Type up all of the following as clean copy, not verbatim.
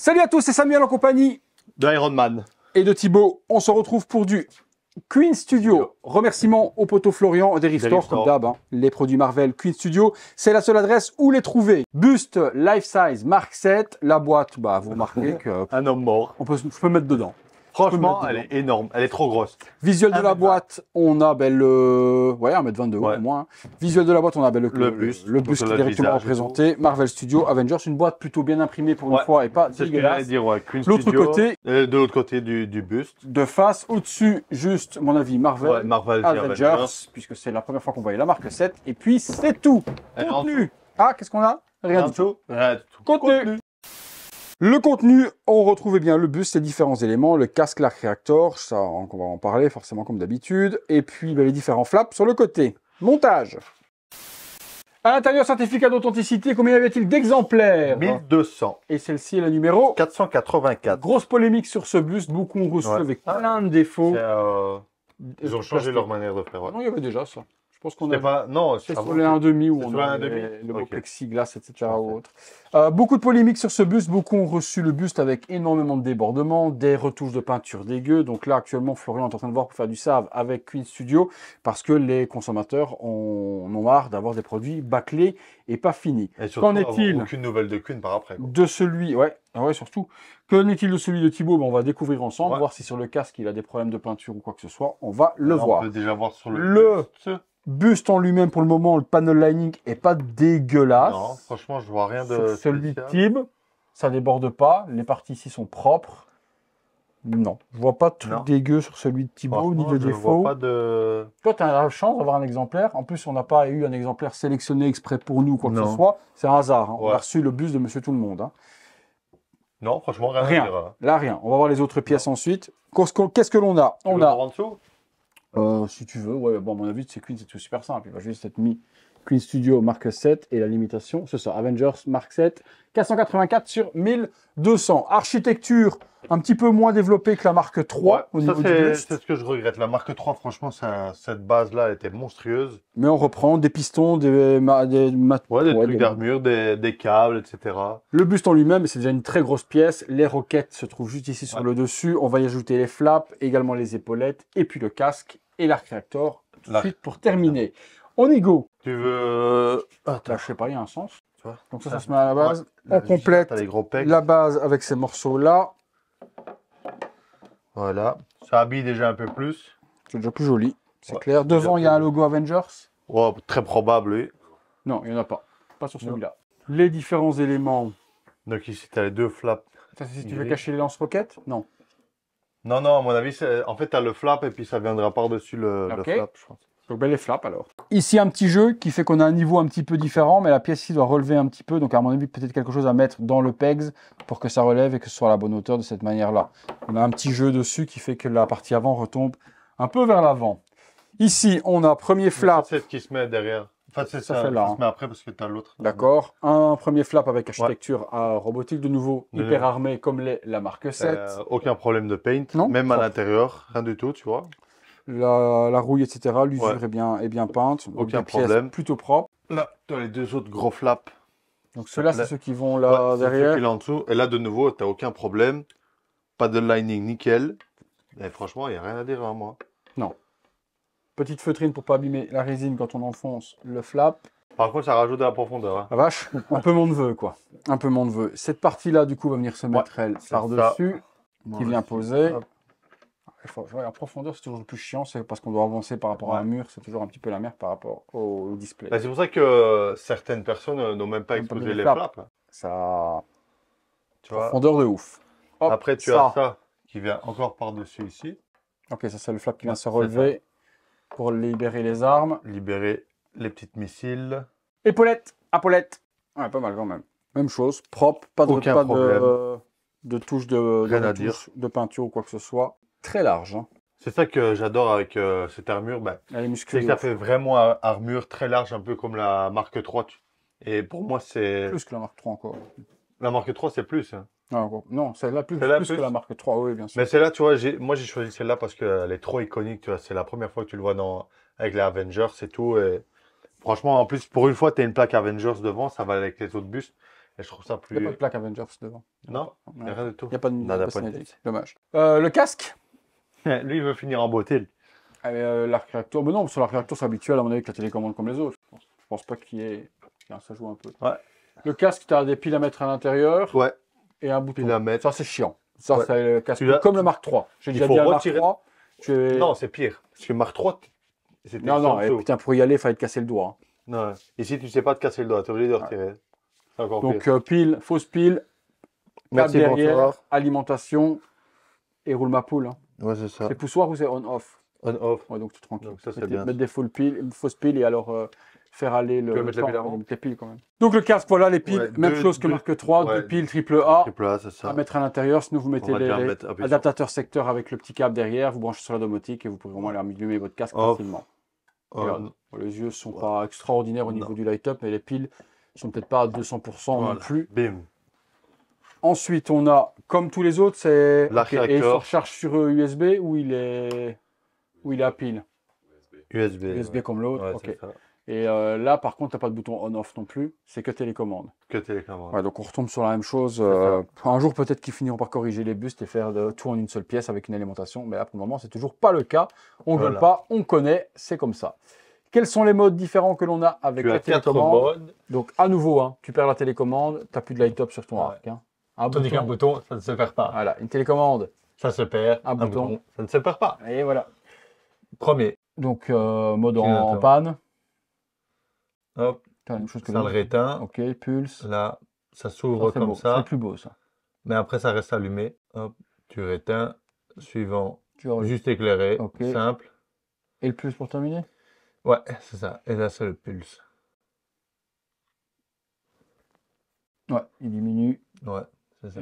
Salut à tous, c'est Samuel en compagnie de Iron Man et de Thibaut. On se retrouve pour du Queen Studio. Remerciements au poteau Florian des Rift Store, comme d'hab. Les produits Marvel Queen Studio, c'est la seule adresse où les trouver. Buste Life Size Mark 7. La boîte, vous remarquez que un homme mort. Je peux mettre dedans. Franchement, elle est énorme, elle est trop grosse. Visuel de la boîte, on a le... Ouais, 1m22 au moins. Visuel de la boîte, on a le buste qui est directement représenté. Marvel Studio, Avengers, une boîte plutôt bien imprimée pour une fois et pas dégueulasse. L'autre côté, de l'autre côté du buste. De face, au-dessus, juste, à mon avis, Marvel Avengers, puisque c'est la première fois qu'on voyait la marque 7. Et puis, c'est tout. Contenu. Ah, qu'est-ce qu'on a? Rien du tout. Contenu. Le contenu, on retrouve bien le buste, les différents éléments, le casque, l'Arc Reactor, ça on va en parler forcément comme d'habitude, et puis les différents flaps sur le côté. Montage. À l'intérieur, certificat d'authenticité, combien y avait-il d'exemplaires? 1200. Et celle-ci est la numéro 484. Grosse polémique sur ce buste, beaucoup ont reçu avec plein de défauts. Ils ont changé leur manière de faire. Non, il y avait déjà ça. Je pense qu'on a... Non, c'est sur les 1,5 où on a le mot plexiglas, etc. ou autre. Beaucoup de polémiques sur ce buste. Beaucoup ont reçu le buste avec énormément de débordements, des retouches de peinture dégueu. Donc là, actuellement, Florian est en train de voir pour faire du save avec Queen Studio parce que les consommateurs en ont marre d'avoir des produits bâclés et pas finis. Qu'en est-il? Aucune nouvelle de Queen par après. De celui, ouais, surtout. Qu'en est-il de celui de Thibaut? On va découvrir ensemble, voir si sur le casque il a des problèmes de peinture ou quoi que ce soit. On va le voir. On peut déjà voir sur le buste en lui-même, pour le moment, le panel lining est pas dégueulasse. Non, franchement, je vois rien de sur celui de Thib, ça déborde pas. Les parties ici sont propres. Non, je vois pas de truc dégueu sur celui de Thibaut, ni de défaut. Pas de... Toi, tu as la chance d'avoir un exemplaire. En plus, on n'a pas eu un exemplaire sélectionné exprès pour nous, quoi que ce soit. C'est un hasard. On a reçu le buste de Monsieur Tout le Monde. Non, franchement, rien. Là, rien. On va voir les autres pièces ensuite. Qu'est-ce que l'on a? On a... en dessous si tu veux, ouais, bon, à mon avis, c'est Queen, c'est tout super simple. Il va juste être mis Queen Studio Mark 7 et la limitation, c'est ça, Avengers Mark 7, 484 sur 1200. Architecture un petit peu moins développée que la Mark 3 au niveau du buste. C'est ce que je regrette. La Mark 3, franchement, cette base-là était monstrueuse. Mais on reprend des pistons, des trucs d'armure, des câbles, etc. Le buste en lui-même, c'est déjà une très grosse pièce. Les roquettes se trouvent juste ici sur le dessus. On va y ajouter les flaps, également les épaulettes, et puis le casque et l'Arc Reactor. Tout de suite pour terminer. On y go. Tu veux... Là, je sais pas, il y a un sens. Donc ça se met à la base. On complète la base avec ces morceaux-là. Voilà. Ça habille déjà un peu plus. C'est déjà plus joli. C'est clair. Devant, il y a un logo Avengers. Oh, très probable, oui. Non, il n'y en a pas. Pas sur celui-là. Les différents éléments. Donc ici, tu as les deux flaps. Ça, c'est si tu veux cacher les lance-roquettes? Non. Non, à mon avis, en fait, tu as le flap et puis ça viendra par-dessus le flap, je pense. Donc les flaps alors. Ici un petit jeu qui fait qu'on a un niveau un petit peu différent, mais la pièce ici doit relever un petit peu. Donc à mon avis peut-être quelque chose à mettre dans le pegs pour que ça relève et que ce soit à la bonne hauteur de cette manière-là. On a un petit jeu dessus qui fait que la partie avant retombe un peu vers l'avant. Ici on a premier flap. C'est ce qui se met derrière. Enfin c'est ça fait là, qui se met après parce que tu as l'autre. D'accord. Un premier flap avec architecture robotique de nouveau, hyper armé comme la Mark 7. Aucun problème de paint, non même à l'intérieur, rien du tout, tu vois. La rouille, etc. L'usure est bien peinte. Aucun problème. Plutôt propre. Là, tu as les deux autres gros flaps. Donc ceux-là, c'est ceux qui vont là derrière. Ceux qui sont en dessous. Et là, de nouveau, tu n'as aucun problème. Pas de lining, nickel. Et franchement, il n'y a rien à dire à moi. Non. Petite feutrine pour pas abîmer la résine quand on enfonce le flap. Par contre, ça rajoute de la profondeur. Hein. La vache, un peu mon neveu, quoi. Un peu mon neveu. Cette partie-là, du coup, va venir se mettre, elle, par-dessus, qui vient poser. En profondeur, c'est toujours le plus chiant, c'est parce qu'on doit avancer par rapport à un mur, c'est toujours un petit peu la merde par rapport au display. C'est pour ça que certaines personnes n'ont même pas exposé les flaps. Ça... Tu vois. Profondeur de ouf. Hop, après, tu as ça qui vient encore par-dessus ici. Ok, ça c'est le flap qui vient se relever pour libérer les armes. Libérer les petites missiles. Épaulettes, apaulettes. Ouais, pas mal quand même. Même chose, propre, pas de touche de peinture ou quoi que ce soit. Très large. Hein. C'est ça que j'adore avec cette armure. C'est que ça fait vraiment armure très large, un peu comme la Mark 3. Et pour moi, c'est... Plus que la Mark 3 encore. La Mark 3, c'est plus. Hein. Non, celle-là plus que la Mark 3, oui, bien sûr. Mais celle-là, tu vois, moi j'ai choisi celle-là parce qu'elle est trop iconique. Tu vois, c'est la première fois que tu le vois avec les Avengers et tout. Et franchement, en plus, pour une fois, tu as une plaque Avengers devant, ça va avec les autres bustes. Et je trouve ça plus... Il n'y a pas de plaque Avengers devant. Non, il n'y a rien du tout. Il n'y a pas de signalétique. Dommage. Le casque. Lui, il veut finir en beauté. L'arc réacteur. Mais non, sur l'arc réacteur, c'est habituel à mon avis avec la télécommande comme les autres. Je pense pas qu'il y ait... Ça joue un peu. Ouais. Le casque, tu as des piles à mettre à l'intérieur. Ouais. Et un bouton. Piles à mettre. Ça, c'est chiant. Ça, c'est le casque comme le Mark III. J'ai déjà dit le Mark III. Non, c'est pire. Parce que Mark III, c'était non, et putain, pour y aller, il fallait te casser le doigt. Hein. Non. Ici, tu ne sais pas te casser le doigt. Tu es obligé de retirer. C'est encore pire. Donc, pile, fausse pile. Merci, derrière, bonsoir. Alimentation et roule ma poule. Hein. Ouais, c'est ça. C'est poussoir ou c'est on-off? On-off. Ouais, donc tu es tranquille. Donc ça, c'est bien. Mettre des fausses piles et alors faire aller le. Tu peux mettre les piles quand même. Donc le casque, voilà les piles, même chose que Mark III, deux piles AAA. AAA, c'est ça. À mettre à l'intérieur, sinon vous mettez les adaptateurs secteur avec le petit câble derrière, vous branchez sur la domotique et vous pouvez vraiment aller allumer votre casque facilement. Les yeux ne sont pas extraordinaires au niveau du light-up, mais les piles ne sont peut-être pas à 200% non plus. Bim. Ensuite, on a, comme tous les autres, c'est... Et il se recharge sur USB ou il est à pile? USB comme l'autre, ok. Et là, par contre, tu n'as pas de bouton on-off non plus, c'est que télécommande. Que télécommande. Ouais, donc on retombe sur la même chose. Un jour, peut-être qu'ils finiront par corriger les bustes et faire tout en une seule pièce avec une alimentation, mais là, pour le moment, c'est toujours pas le cas. On ne gueule pas, on connaît, c'est comme ça. Quels sont les modes différents que l'on a avec la télécommande? Donc, à nouveau, hein, tu perds la télécommande, tu n'as plus de light-up sur ton arc. Hein. Tandis qu'un bouton, ça ne se perd pas. Voilà, une télécommande. Ça se perd. Un bouton, ça ne se perd pas. Et voilà. Premier. Donc, mode en panne. Hop. La même chose que ça le réteint. Ok, pulse. Là, ça s'ouvre comme ça. C'est plus beau, ça. Mais après, ça reste allumé. Hop, tu réteins. Suivant. Juste éclairé. Okay. Simple. Et le pulse pour terminer? Ouais, c'est ça. Et là, c'est le pulse. Ouais, il diminue. Ouais.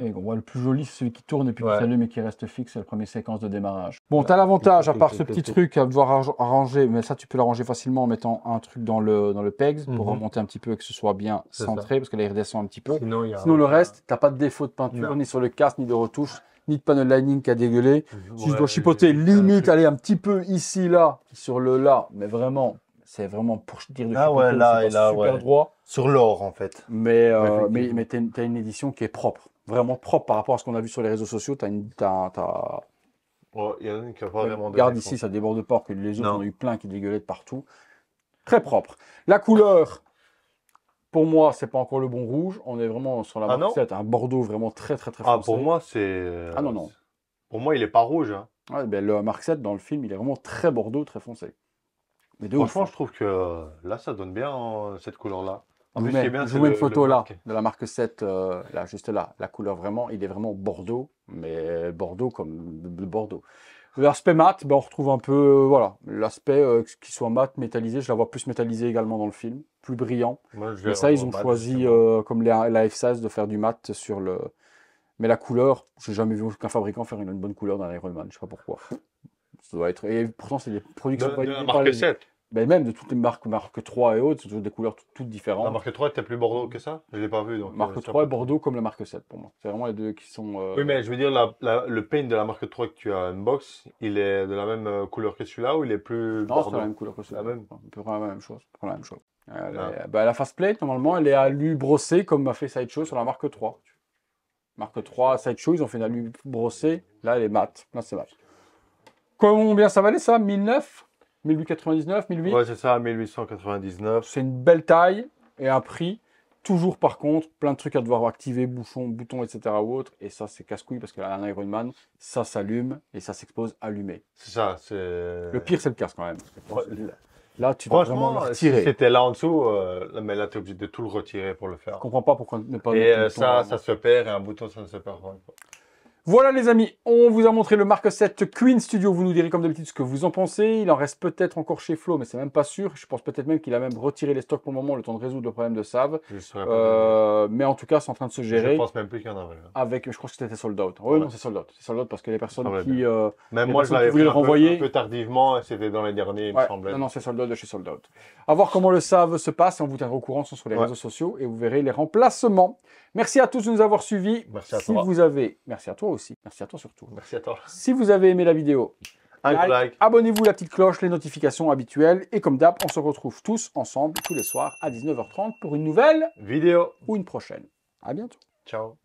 Et on voit le plus joli, c'est celui qui tourne et puis qui s'allume et qui reste fixe, c'est la première séquence de démarrage. Bon, tu as l'avantage, à part ce petit truc à devoir arranger, mais ça tu peux l'arranger facilement en mettant un truc dans le PEGS pour remonter un petit peu et que ce soit bien centré, parce que là il redescend un petit peu. Sinon le reste, tu n'as pas de défaut de peinture, ni sur le casque, ni de retouche, ni de panel lining qui a dégueulé. Si je dois chipoter, limite, aller un petit peu ici, là, sur le là, mais vraiment... C'est vraiment pour dire de super droit. Sur l'or, en fait. Mais tu as une édition qui est propre. Vraiment propre par rapport à ce qu'on a vu sur les réseaux sociaux. Il y en a une qui n'a pas vraiment de... Regarde ici, ça déborde pas. Que les autres, on a eu plein qui dégueulaient de partout. Très propre. La couleur, pour moi, c'est pas encore le bon rouge. On est vraiment sur la Mark 7. Un bordeaux vraiment très foncé. Pour moi, c'est... non. Pour moi, il n'est pas rouge. Hein. Ouais, ben, le Mark 7, dans le film, il est vraiment très bordeaux, très foncé. Mais franchement, je trouve que là, ça donne bien cette couleur-là. En plus, je vous mets une photo là, de la Mark 7, là, juste là. La couleur, vraiment, il est vraiment bordeaux, mais bordeaux comme le bordeaux. L'aspect mat, ben, on retrouve un peu, voilà, l'aspect qui soit mat, métallisé. Je la vois plus métallisée également dans le film, plus brillant. Et ça, ils ont choisi, comme la F16, de faire du mat sur le... Mais la couleur, j'ai jamais vu aucun fabricant faire une bonne couleur dans l'Iron Man, je sais pas pourquoi. Ça doit être... Et pourtant, c'est des produits qui sont pas... De la Mark 7. Ben même de toutes les marques 3 et autres, c'est toujours des couleurs toutes différentes. La Mark 3 était plus Bordeaux que ça? Je ne l'ai pas vu. Donc, Mark 3 et Bordeaux comme la Mark 7 pour moi. C'est vraiment les deux qui sont... Oui, mais je veux dire, le paint de la Mark 3 que tu as unbox, il est de la même couleur que celui-là ou il est plus Bordeaux? Non, c'est la même couleur que celui-là. La même. On peut prendre la même chose. La faceplate, normalement, elle est alu brossée comme a fait Sideshow sur la Mark 3. Mark 3, Sideshow, ils ont fait une alu brossée. Là, elle est mat. Là, c'est mat. Combien ça valait ça? 1009? 1899, 1008? Ouais, c'est ça, 1899. C'est une belle taille et un prix. Toujours, par contre, plein de trucs à devoir activer, boutons, etc. ou autre. Et ça, c'est casse-couille parce qu'un Iron Man, ça s'allume et ça s'expose allumé. C'est ça, c'est... Le pire, c'est le casque quand même. Ouais. Là, tu vas vraiment le retirer. Si c'était là en dessous, mais là, tu es obligé de tout le retirer pour le faire. Je comprends pas pourquoi ne pas... Et ça se perd et un bouton, ça ne se perd pas. Voilà les amis, on vous a montré le Mark 7 Queen Studio. Vous nous direz comme d'habitude ce que vous en pensez. Il en reste peut-être encore chez Flo, mais c'est même pas sûr. Je pense peut-être même qu'il a même retiré les stocks pour le moment, le temps de résoudre le problème de Save. Mais en tout cas, c'est en train de se gérer. Je pense même plus qu'il y en avait. Je crois que c'était sold out. Oui, non, c'est sold out. C'est sold out parce que les personnes qui... même moi, je l'avais fait un peu tardivement et c'était dans les derniers, il me semblait. Non, c'est sold out de chez sold out. À voir comment le Save se passe et on vous tiendra au courant sur les réseaux sociaux et vous verrez les remplacements. Merci à tous de nous avoir suivis. Merci à toi. Merci à toi aussi. Merci à toi surtout. Merci à toi. Si vous avez aimé la vidéo, abonnez-vous, la petite cloche, les notifications habituelles. Et comme d'hab, on se retrouve tous ensemble tous les soirs à 19h30 pour une nouvelle vidéo ou une prochaine. À bientôt. Ciao.